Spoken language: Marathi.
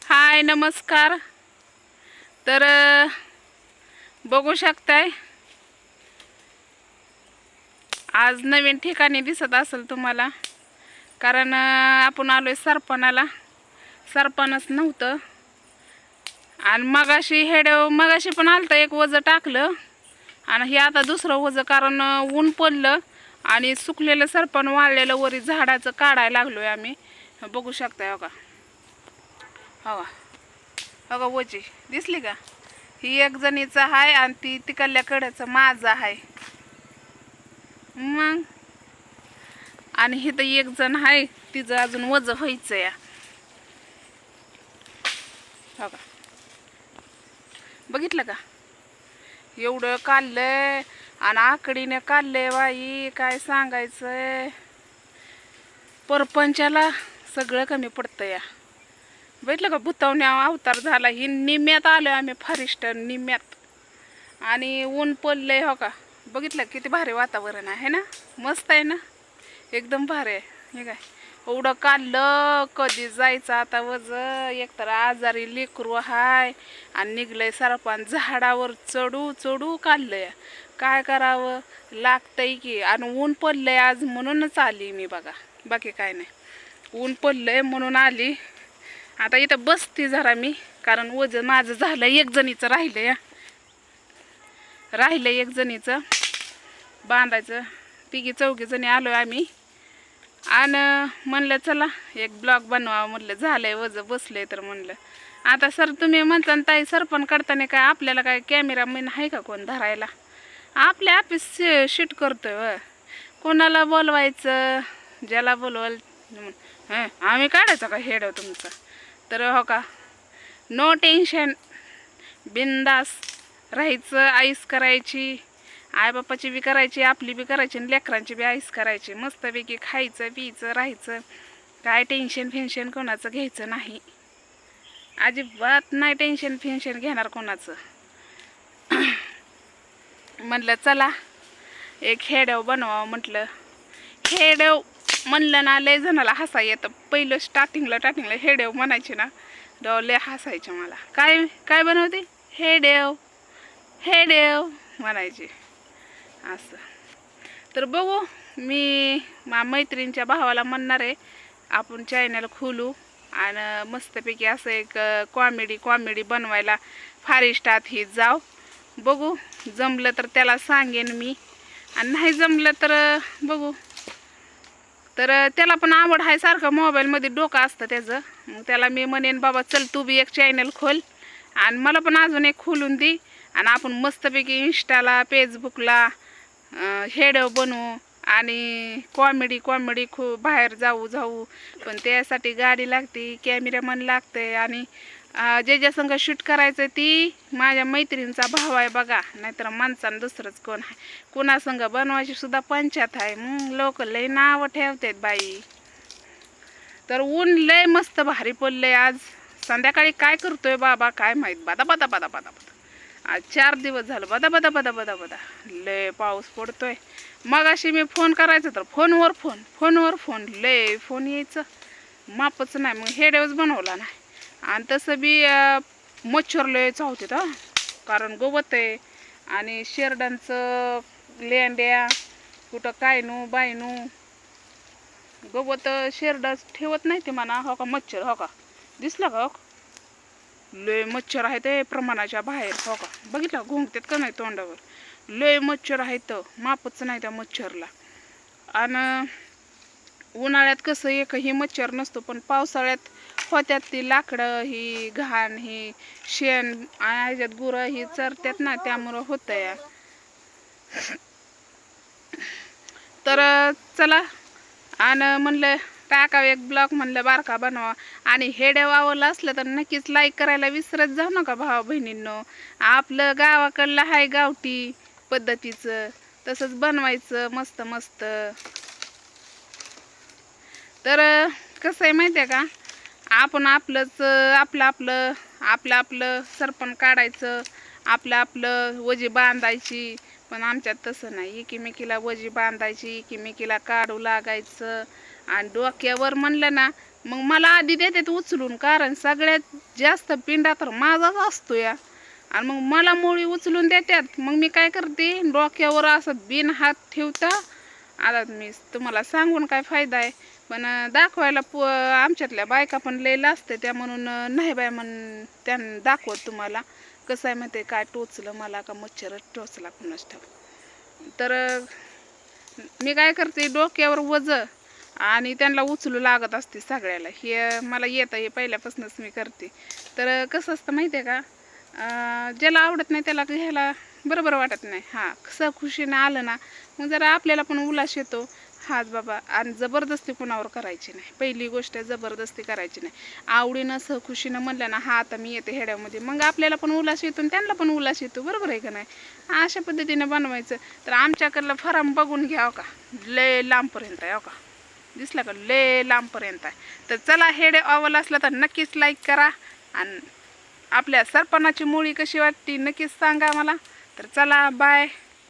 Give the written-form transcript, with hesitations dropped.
हाय नमस्कार। तर बघू शकताय आज नवीन ठिकाणी दिसत असेल तुम्हाला, कारण आपण आलोय सरपणाला. सरपणच नव्हतं आणि मगाशी पण आलतं, एक वजं टाकलं आणि हे आता दुसरं वजं, कारण ऊन पडलं आणि सुकलेलं सरपण वाळलेलं वरी झाडाचं काढायला लागलोय आम्ही. बघू शकताय बघा, हो बघा वजी दिसली का? ही एक जणीचं आहे आणि ती तिकडल्या कड्याचं माझं आहे मग. आणि ही तर एक जण आहे, तिचं अजून वजं व्हायचं या. बघा बघितलं का? एवढं काढलंय आणि आकडीने काढलंय बाई, काय सांगायचंय. परपंचाला सगळं कमी पडतं या. बघितलं का? भुतावण्या अवतार झाला. ही निम्यात आलोय आम्ही, फॉरेस्टर निम्यात. आणि ऊन पडलंय हो का? बघितलं किती भारी वातावरण आहे ना? मस्त आहे ना? एकदम भारी आहे. हे काय एवढं काढलं, कधी जायचं आता वज. एकतर आजारी लेकरू हाय आणि निघलंय सरपण. झाडावर चढू चढू काढलंय. काय करावं, लागतंय की. आणि ऊन पडलंय आज म्हणूनच आली मी बघा, बाकी काय नाही. ऊन पडलंय म्हणून आली. आता इथं बसते जरा मी, कारण वजन माझं झालं. एक जणीचं राहिलंय, एक जणीचं बांधायचं. तिघी चौघी जणी आलोय आम्ही आणि म्हणलं चला एक ब्लॉग बनवावं. म्हणलं झालंय वजं बसलंय तर म्हणलं. आता सर तुम्ही म्हणता ताई, सरपण काढताना काय आपल्याला काय कॅमेरामॅन आहे का कोण धरायला? आपल्या ऑफिस शूट करतोय. कोणाला बोलवायचं, ज्याला बोलवाल आम्ही काढायचं का हेड तुमचं? तर हो का, नो टेन्शन, बिंदास राहायचं. आईस करायची, आईबापाची बी करायची, आपली बी करायची आणि लेकरांची बी आईस करायची. मस्तपैकी खायचं पियचं राहायचं. काय टेन्शन फेन्शन कोणाचं घ्यायचं नाही, अजिबात नाही टेन्शन फेन्शन घेणार कोणाचं. म्हटलं चला एक हेडव बनवावं. म्हटलं हेडव म्हणलं ना, लय जणाला हसा येतं. पहिलं स्टार्टिंगला हेडव म्हणायचे ना, लय हसायचे मला. काय काय बनवते? हेडव म्हणायचे असं. तर बघू, मी मैत्रिणीच्या भावाला म्हणणार आहे आपण चॅनल खोलू आणि मस्तपैकी असं एक कॉमेडी बनवायला फॉरेस्टात ही जाऊ. बघू जमलं तर त्याला सांगेन मी, आणि नाही जमलं तर बघू. तर त्याला पण आवड आहे, सारखं मोबाईलमध्ये डोकं असतं त्याचं. मग त्याला मी म्हणेन बाबा चल तू बी एक चॅनल खोल आणि मला पण अजून एक खोलून दे, आणि आपण मस्तपैकी इंस्टाला फेसबुकला हेडव बनवू आणि कॉमेडी खूप बाहेर जाऊ. पण त्यासाठी गाडी लागते, कॅमेरामन लागते, आणि जे संग शूट करायचं ती माझ्या मैत्रिणीचा भाव आहे बघा. नाहीतर माणसानं दुसरंच कोण आहे. कोणासंग बनवायची सुद्धा पंचायत आहे. मग लोक लय नावं ठेवतात बाई. तर ऊन लय मस्त भारी पडलंय आज. संध्याकाळी काय करतोय बाबा काय माहीत. बदा आज 4 दिवस झालं बदा लय पाऊस पडतोय. मग अशी मी फोन करायचं तर फोनवर फोन लय फोन यायचं मापच नाही. मग हेडवच बनवला नाही. आणि तसं बी मच्छर लय चावतात हा, कारण गवत आहे आणि शेरडांचं लेंड्या कुठं काय बायनू गवत शेरडाच ठेवत नाही ते म्हणा. हो का मच्छर, हो का दिसला का? लय मच्छर आहे ते प्रमाणाच्या बाहेर. हो का बघितलं, घुंगतात का नाही तोंडावर. लय मच्छर आहेत, मापच नाही त्या मच्छरला. आणि उन्हाळ्यात कसं एकही मच्छर नसतो, पण पावसाळ्यात होत्यात ती लाकडं ही घाण ही शेण ह्याच्यात गुरं ही चरतात ना, त्यामुळं होतं या. तर चला, आणि म्हणलं टाकावं एक ब्लॉग, म्हणलं बारका बनवा. आणि हेडव आवडलं असलं तर नक्कीच लाईक करायला विसरत जाऊ नका भावा बहिणींनो. आपलं गावाकडलं आहे गावठी पद्धतीचं, तसंच बनवायचं मस्त मस्त. तर कसं आहे माहिती आहे का, आपण आपलं सरपण काढायचं, आपलं वजी बांधायची. पण आमच्यात तसं नाही. एकीमेकीला वजी बांधायची, एकीमेकीला काढू लागायचं. आणि डोक्यावर म्हणलं ना, मग मला आधी देतात उचलून, कारण सगळ्यात जास्त पिंडा तर माझाच असतो या. आणि मग मला मुळी उचलून देतात. मग मी काय करते, डोक्यावर असं बिन हात ठेवता. आता मी तुम्हाला सांगून काय फायदा आहे, पण दाखवायला आमच्यातल्या बायका पण लय असते त्या, म्हणून नाही बाय त्यांना दाखवत तुम्हाला कसं आहे माहिती काय टोचलं मला का मच्छरच टोचला कुणाच ठाऊक. तर मी काय करते, डोक्यावर वज आणि त्यांना उचलू लागत असते सगळ्याला. हे मला येतं, हे पहिल्यापासूनच मी करते. तर कसं असतं माहिती आहे का, ज्याला आवडत नाही त्याला घ्यायला बरोबर वाटत नाही. हां, कसं खुशीनं आलं ना मग जरा आपल्याला पण उल्हास येतो. हाच बाबा, आणि जबरदस्ती कुणावर करायची नाही. पहिली गोष्ट जबरदस्ती करायची नाही. आवडीनं सहखुशीनं म्हणलं ना, हा आता मी येते हेड्यामध्ये, मग आपल्याला पण उल्हास येतो आणि त्यांना पण उल्हास येतो. बरोबर आहे का नाही. अशा पद्धतीनं बनवायचं. तर आमच्याकडलं फार्म बघून घ्या का, लय लांबपर्यंत आहे का, दिसला का, लय लांबपर्यंत आहे. तर चला, हेडे आवडला असला तर नक्कीच लाईक करा, आणि आपल्या सरपणाची मुळी कशी वाटती नक्कीच सांगा मला. तर चला, बाय.